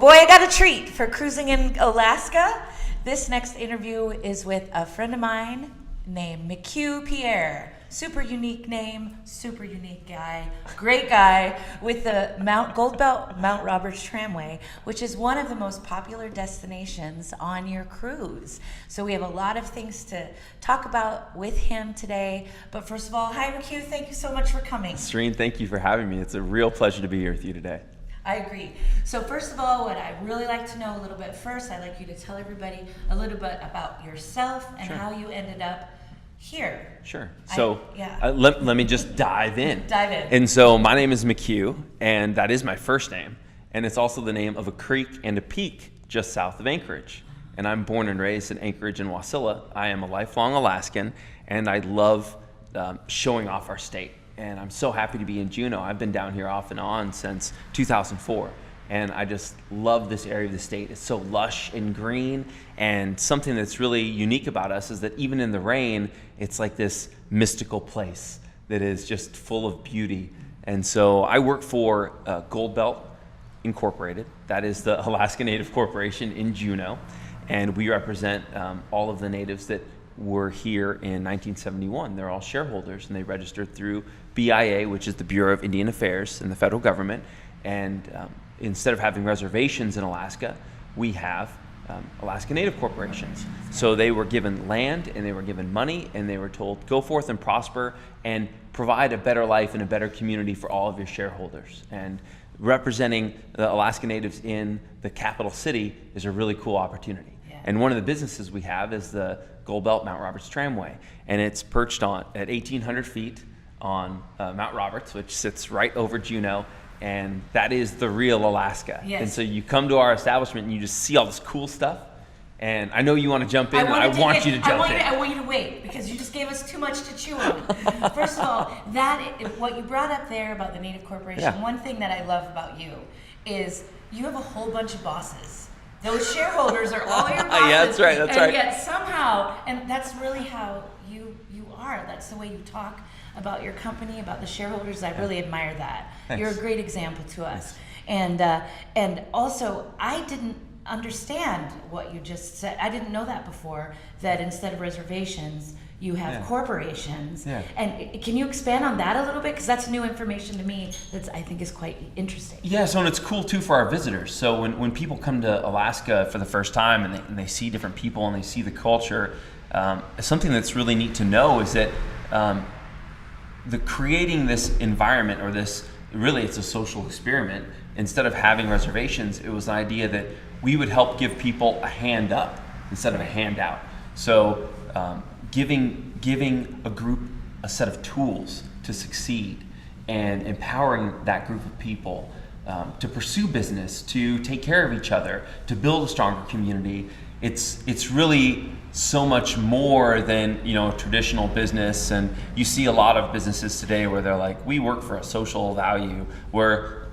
Boy, I got a treat for cruising in Alaska. This next interview is with a friend of mine named McHugh Pierre. Super unique name, super unique guy, great guy with the Goldbelt Mount Roberts Tramway, which is one of the most popular destinations on your cruise. So we have a lot of things to talk about with him today. But first of all, hi McHugh, thank you so much for coming. Serene, thank you for having me. It's a real pleasure to be here with you today. I agree. So first of all, what I'd really like to know a little bit first, I'd like you to tell everybody a little bit about yourself and how you ended up here. Sure. So yeah. Let me just dive in. Dive in. And so my name is McHugh, and that is my first name. And it's also the name of a creek and a peak just south of Anchorage. And I'm born and raised in Anchorage and Wasilla. I am a lifelong Alaskan, and I love showing off our state. And I'm so happy to be in Juneau. I've been down here off and on since 2004. And I just love this area of the state. It's so lush and green, and something that's really unique about us is that even in the rain, it's like this mystical place that is just full of beauty. And so I work for Goldbelt Incorporated. That is the Alaska Native Corporation in Juneau, and we represent all of the natives that were here in 1971. They're all shareholders, and they registered through BIA, which is the Bureau of Indian Affairs in the federal government. And instead of having reservations in Alaska, we have Alaska Native corporations. So they were given land, and they were given money, and they were told, go forth and prosper and provide a better life and a better community for all of your shareholders. And representing the Alaska Natives in the capital city is a really cool opportunity. Yeah. And one of the businesses we have is the Goldbelt Mount Roberts Tramway, and it's perched at 1,800 feet on Mount Roberts, which sits right over Juneau. And that is the real Alaska. Yes. And so you come to our establishment and you just see all this cool stuff. And I know you want to jump in. I want you to jump in. I want you to wait, because you just gave us too much to chew on. First of all, what you brought up there about the Native Corporation, one thing that I love about you is you have a whole bunch of bosses. Those shareholders are all your bosses. Yeah, that's right. And yet somehow, and that's really how you are. That's the way you talk about your company, about the shareholders. I really admire that. Thanks. You're a great example to us. And also, I didn't understand what you just said. I didn't know that before, that instead of reservations, you have corporations. Yeah. And can you expand on that a little bit? Because that's new information to me that I think is quite interesting. Yeah, so and it's cool too for our visitors. So when people come to Alaska for the first time and they see different people and they see the culture, something that's really neat to know is that creating this environment, or this, really it's a social experiment. Instead of having reservations, it was an idea that we would help give people a hand up instead of a handout. So giving a group a set of tools to succeed, and empowering that group of people to pursue business, to take care of each other, to build a stronger community. It's really so much more than traditional business. And you see a lot of businesses today where they're like, we work for a social value, where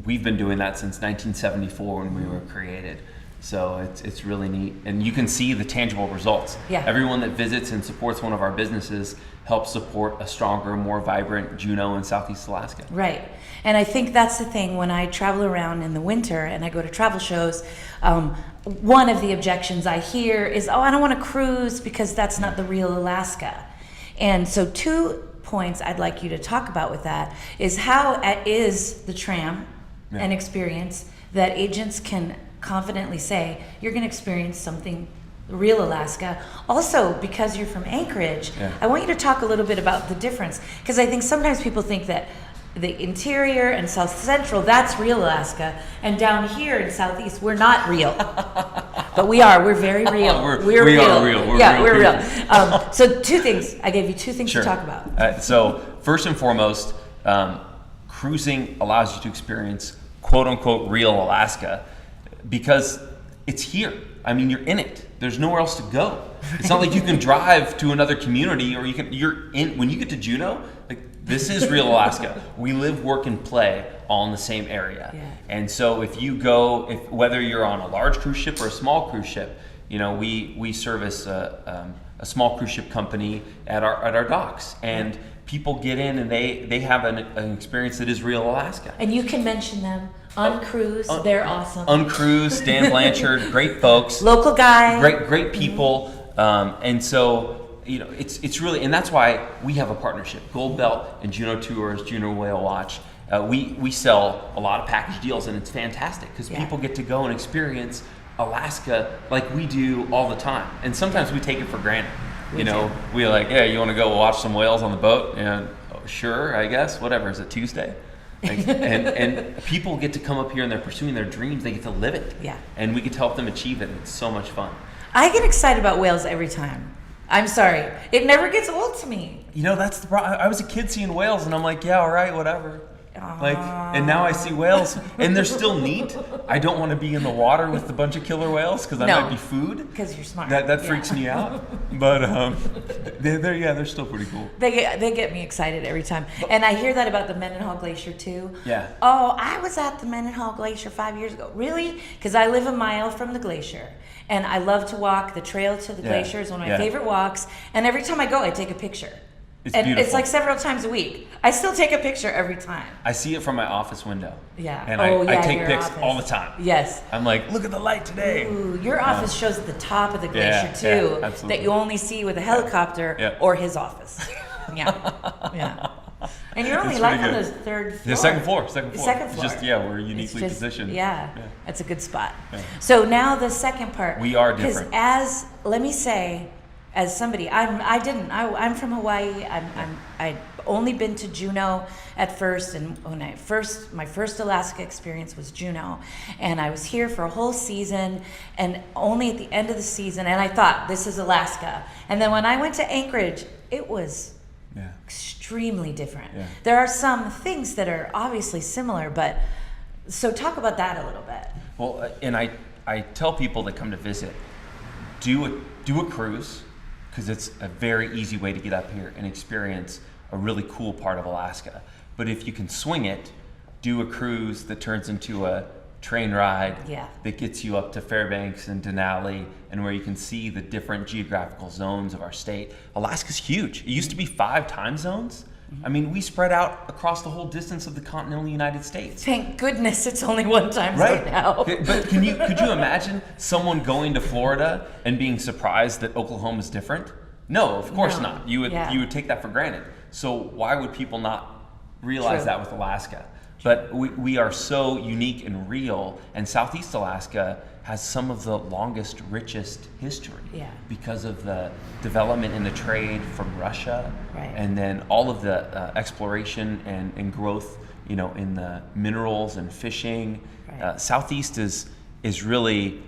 we've been doing that since 1974 when we were created. So it's really neat, and you can see the tangible results. Yeah. Everyone that visits and supports one of our businesses helps support a stronger, more vibrant Juneau and Southeast Alaska. Right. And I think that's the thing, when I travel around in the winter and I go to travel shows, one of the objections I hear is, I don't want to cruise because that's not the real Alaska. And so 2 points I'd like you to talk about with that is how is the tram an experience that agents can confidently say, you're going to experience something real Alaska. Also, because you're from Anchorage, I want you to talk a little bit about the difference, because I think sometimes people think that the interior and South Central, that's real Alaska, and down here in Southeast, we're not real. But we are. We're very real. We are real. We're real. So 2 things. I gave you 2 things to talk about. So first and foremost, cruising allows you to experience quote unquote real Alaska because it's here. I mean, you're in it. There's nowhere else to go. It's not like you can drive to another community, or when you get to Juneau, like, this is real Alaska. We live, work, and play all in the same area. Yeah. And so if you go, whether you're on a large cruise ship or a small cruise ship, we service a small cruise ship company at our docks, and people get in and they have an experience that is real Alaska. And you can mention them Uncruise, they're awesome. Uncruise, Dan Blanchard, great folks. Local guy. Great people. And so, it's really, and that's why we have a partnership. Goldbelt and Juneau Tours, Juneau Whale Watch. We sell a lot of package deals, and it's fantastic because people get to go and experience Alaska like we do all the time. And sometimes we take it for granted. We're like, yeah, you want to go watch some whales on the boat? And sure, I guess, whatever. Is it Tuesday? And people get to come up here and they're pursuing their dreams. They get to live it. Yeah. And we get to help them achieve it. And it's so much fun. I get excited about whales every time. I'm sorry. It never gets old to me. That's the problem. I was a kid seeing whales, and I'm like, yeah, all right, whatever. And now I see whales, and they're still neat. I don't want to be in the water with a bunch of killer whales because that might be food. Because you're smart. That freaks me out. But they're still pretty cool. They get me excited every time. And I hear that about the Mendenhall Glacier too. Yeah. Oh, I was at the Mendenhall Glacier 5 years ago. Really? Because I live a mile from the glacier. And I love to walk. The trail to the glacier is one of my favorite walks. And every time I go, I take a picture. It's and beautiful. It's like several times a week. I still take a picture every time. I see it from my office window. Yeah. And I take your pics office. all the time. Yes. I'm like, look at the light today. Ooh, your office shows the top of the glacier too. Yeah, absolutely. That you only see with a helicopter or his office. Yeah. And you're only on the third floor. The second floor. Second floor. It's just, we're uniquely positioned. Yeah, that's a good spot. Yeah. So now the second part. We are different. Because let me say, as somebody, I'm from Hawaii. I'd only been to Juneau at first, and when my first Alaska experience was Juneau, and I was here for a whole season, and only at the end of the season, and I thought, this is Alaska. And then when I went to Anchorage, it was extremely different. Yeah. There are some things that are obviously similar, but so talk about that a little bit. Well, and I tell people that come to visit, do a cruise, because it's a very easy way to get up here and experience a really cool part of Alaska. But if you can swing it, do a cruise that turns into a train ride that gets you up to Fairbanks and Denali, and where you can see the different geographical zones of our state. Alaska's huge. It used to be 5 time zones. I mean, we spread out across the whole distance of the continental United States. Thank goodness it's only 1 time zone now. But could you imagine someone going to Florida and being surprised that Oklahoma is different? No, of course not. You would take that for granted. So why would people not realize that with Alaska? But we are so unique and real, and Southeast Alaska has some of the longest, richest history because of the development in the trade from Russia, and then all of the exploration and growth, in the minerals and fishing. Southeast is really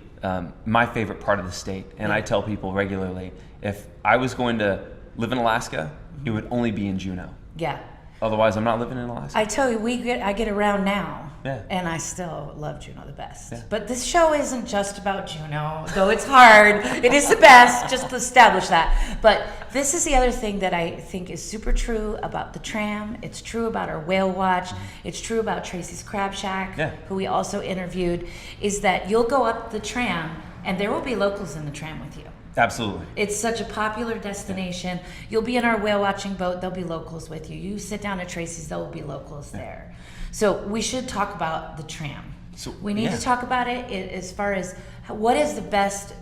my favorite part of the state, and I tell people regularly, if I was going to live in Alaska, it would only be in Juneau. Yeah. Otherwise, I'm not living in Alaska. I tell you, I get around now, and I still love Juneau the best. Yeah. But this show isn't just about Juneau, though it's hard. It is the best, just to establish that. But this is the other thing that I think is super true about the tram. It's true about our whale watch. It's true about Tracy's Crab Shack, who we also interviewed, is that you'll go up the tram, and there will be locals in the tram with you. Absolutely. It's such a popular destination. You'll be in our whale watching boat, there'll be locals with you. You sit down at Tracy's, there will be locals there. So we should talk about the tram. So we need to talk about it as far as what is the best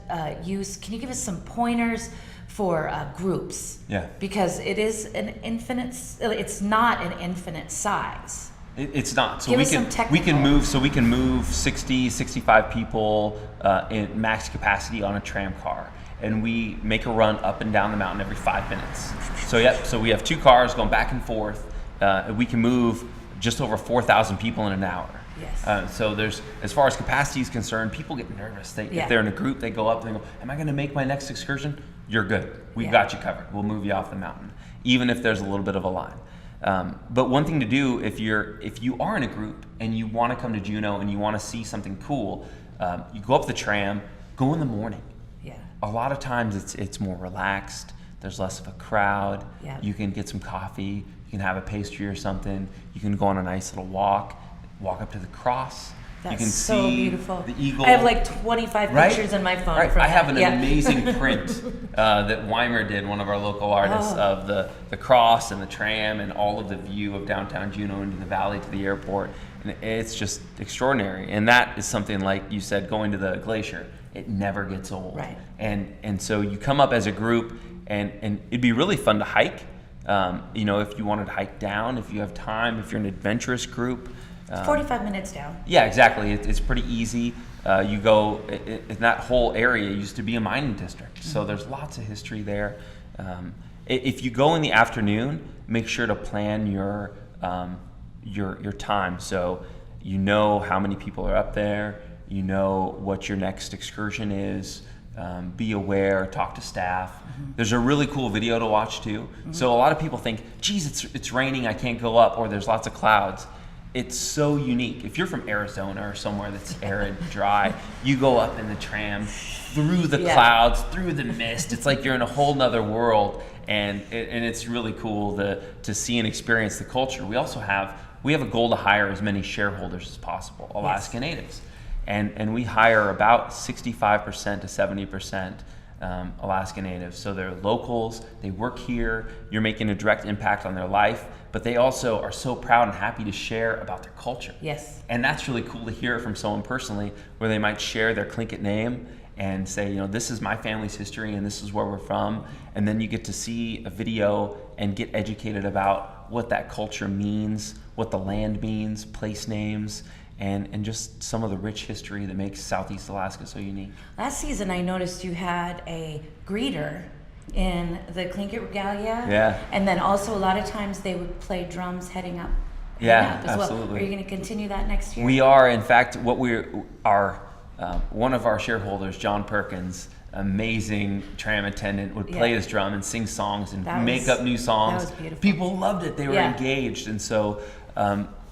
use. Can you give us some pointers for groups? Yeah. Because it is it's not an infinite size. It's not. So we can move 60, 65 people in max capacity on a tram car. And we make a run up and down the mountain every 5 minutes. So we have 2 cars going back and forth. We can move just over 4,000 people in an hour. Yes. So there's, as far as capacity is concerned, people get nervous. If they're in a group, they go up and they go, am I going to make my next excursion? You're good. We've got you covered. We'll move you off the mountain, even if there's a little bit of a line. But one thing to do if you are in a group and you want to come to Juneau and you want to see something cool, you go up the tram, go in the morning. Yeah. A lot of times it's more relaxed. There's less of a crowd. Yeah. You can get some coffee. You can have a pastry or something. You can go on a nice little walk up to the cross. That's you can so see beautiful. The eagle. I have like 25 pictures in my phone. Right. I have an amazing print that Weimer did, one of our local artists, of the cross and the tram and all of the view of downtown Juneau into the valley to the airport. It's just extraordinary. And that is something, like you said, going to the glacier, it never gets old. Right. And so you come up as a group, and it'd be really fun to hike. If you wanted to hike down, if you have time, if you're an adventurous group. 45 minutes down. Yeah, exactly. It's pretty easy. You go, in that whole area used to be a mining district, so there's lots of history there. If you go in the afternoon, make sure to plan your time, so you know how many people are up there, you know what your next excursion is. Be aware, talk to staff. There's a really cool video to watch too. So a lot of people think, geez, it's raining, I can't go up, or there's lots of clouds. It's so unique. If you're from Arizona or somewhere that's arid, dry, you go up in the tram through the clouds, through the mist. It's like you're in a whole nother world, and it's really cool to see and experience the culture. We have a goal to hire as many shareholders as possible, Alaska Natives. And we hire about 65% to 70% Alaska Natives. So they're locals, they work here, you're making a direct impact on their life, but they also are so proud and happy to share about their culture. Yes. And that's really cool to hear from someone personally, where they might share their Tlingit name and say, this is my family's history and this is where we're from. And then you get to see a video and get educated about what that culture means, what the land means, place names, and just some of the rich history that makes Southeast Alaska so unique. Last season, I noticed you had a greeter in the Tlingit regalia. Yeah. And then also a lot of times they would play drums heading up. Yeah, as absolutely. Well. Are you going to continue that next year? We are. In fact, one of our shareholders, John Perkins, amazing tram attendant, would play his drum and sing songs and make up new songs. That was beautiful. People loved it. They were engaged. And so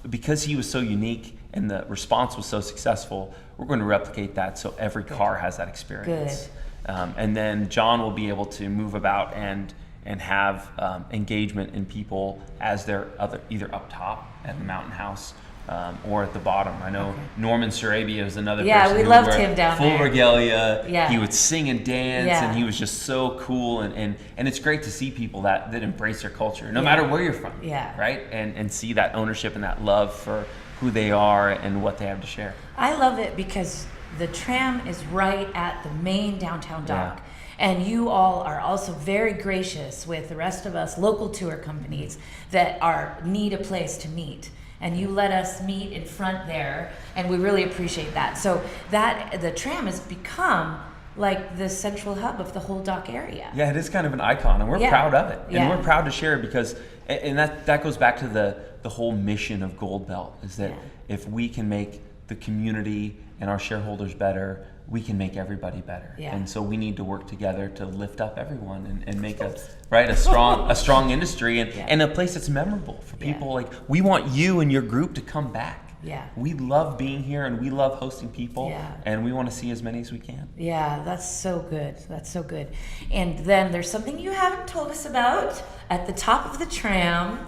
because he was so unique and the response was so successful, we're going to replicate that so every car has that experience. Good. And then John will be able to move about and have engagement in people as they're either up top at the mountain house or at the bottom. I know Norman Sarabia is another person. Yeah, we loved him down full there. regalia. Yeah. He would sing and dance, and he was just so cool. And it's great to see people that embrace their culture, no matter where you're from. Yeah. Right? And see that ownership and that love for who they are and what they have to share. I love it because the tram is right at the main downtown dock. Yeah. And you all are also very gracious with the rest of us local tour companies that need a place to meet. And you let us meet in front there, and we really appreciate that. So that the tram has become like the central hub of the whole dock area. Yeah, it is kind of an icon, and we're proud of it. And Yeah. we're proud to share it because, and that goes back to the whole mission of Goldbelt, is that if we can make the community and our shareholders better, we can make everybody better. Yeah. And so we need to work together to lift up everyone and make a strong industry and a place that's memorable for people. Like, we want you and your group to come back. Yeah. We love being here and we love hosting people, Yeah. and we want to see as many as we can. Yeah, that's so good. That's so good. And then there's something you haven't told us about at the top of the tram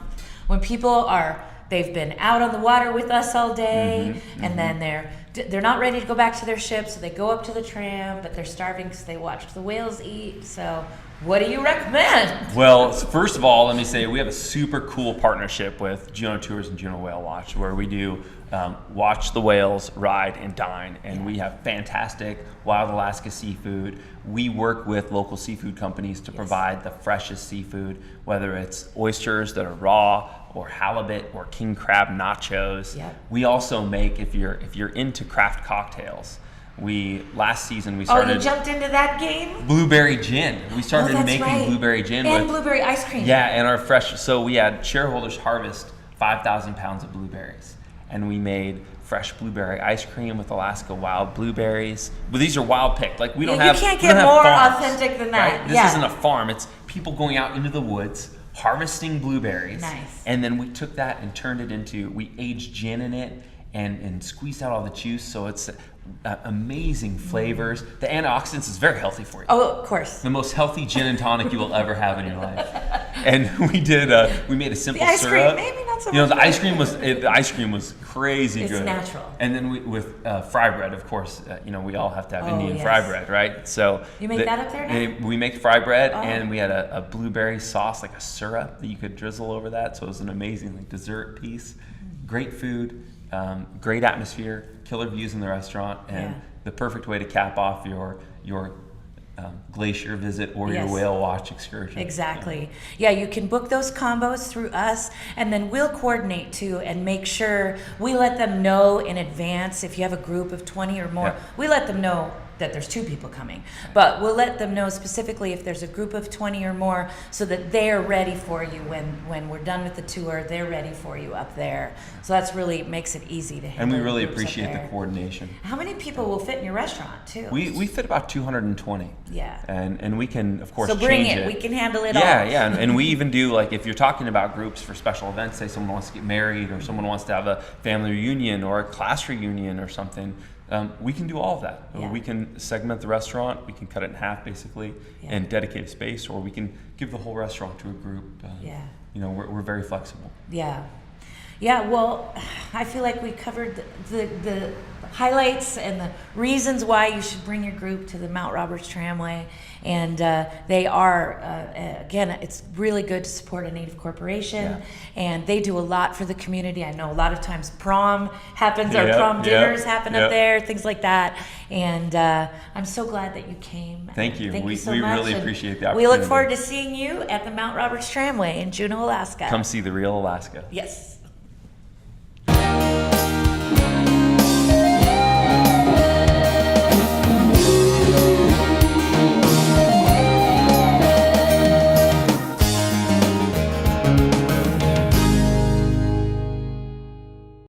when people they've been out on the water with us all day, and then they're not ready to go back to their ship, so they go up to the tram, but they're starving because they watched the whales eat. So what do you recommend? Well, first of all, let me say we have a super cool partnership with Juneau Tours and Juneau Whale Watch, where we do watch the whales, ride, and dine. And we have fantastic wild Alaska seafood. We work with local seafood companies to provide the freshest seafood, whether it's oysters that are raw, or halibut, or king crab nachos. Yep. We also make, if you're into craft cocktails, last season we started. Oh, you jumped into that game? Blueberry gin. We started that's making right. blueberry gin And blueberry ice cream. Yeah, and our fresh. So we had shareholders harvest 5,000 pounds of blueberries, and we made fresh blueberry ice cream with Alaska wild blueberries. But these are wild picked. Like, we don't have. You can't we don't get have more farms, authentic than that. Right? This isn't a farm. It's people going out into the woods harvesting blueberries. Nice. And then we took that and turned it into. We aged gin in it and squeezed out all the juice. So it's amazing flavors. The antioxidants is very healthy for you. Oh, of course. The most healthy gin and tonic you will ever have in your life. And we made a simple The ice syrup. cream, maybe not so You know, much. the ice cream was crazy It's good. natural. And then with fry bread, of course, we all have to have Indian yes. fry bread, right? So You make that up there now? we make fry bread, Oh. and we had a blueberry sauce, like a syrup that you could drizzle over that. So it was an amazing dessert piece. Great food, great atmosphere, killer views in the restaurant, and Yeah. the perfect way to cap off your glacier visit or your Yes. whale watch excursion. Exactly. Yeah, you can book those combos through us, and then we'll coordinate too and make sure we let them know in advance. If you have a group of 20 or more, Yeah. we let them know that there's 2 people coming. But we'll let them know specifically if there's a group of 20 or more so that they're ready for you when we're done with the tour, they're ready for you up there. So that's really makes it easy to handle. And we really groups up appreciate the there. coordination. How many people will fit in your restaurant too? We fit about 220. Yeah. And we can, of course, So bring change it. We can handle it Yeah, all. yeah. And we even do, like, if you're talking about groups for special events, say someone wants to get married or someone wants to have a family reunion or a class reunion or something, we can do all of that. Yeah. We can segment the restaurant, we can cut it in half basically, Yeah. and dedicate a space, or we can give the whole restaurant to a group. Yeah. You know, we're very flexible. Yeah. Yeah, well, I feel like we covered the highlights and the reasons why you should bring your group to the Mount Roberts Tramway. And they are, again, it's really good to support a Native corporation. Yeah. And they do a lot for the community. I know a lot of times prom happens, or Yeah, prom yeah, dinners happen yeah. up there, things like that. And I'm so glad that you came. Thank you. Thank We- you so we much. really And appreciate the we look opportunity. forward to seeing you at the Mount Roberts Tramway in Juneau, Alaska. Come see the real Alaska. Yes.